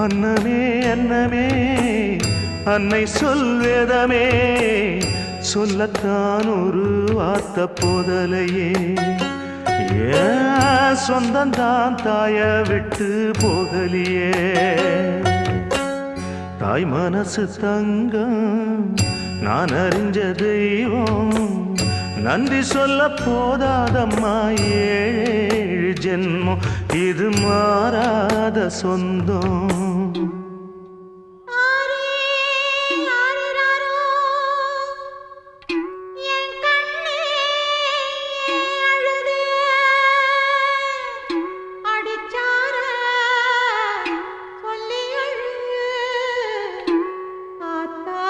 அன்னமே அன்னமே அன்னை சொல்வேதமே சொல்லத்தான் ஒரு வார்த்தை போதலையே ஏன் சொந்தந்தான் தாய விட்டு போகலியே தாய் மனசு தங்கம் நான் அறிஞ்ச தெய்வம் நன்றி சொல்ல போதாதம்மா ஏழு ஜென்மம் இது மாறாத சொந்தம்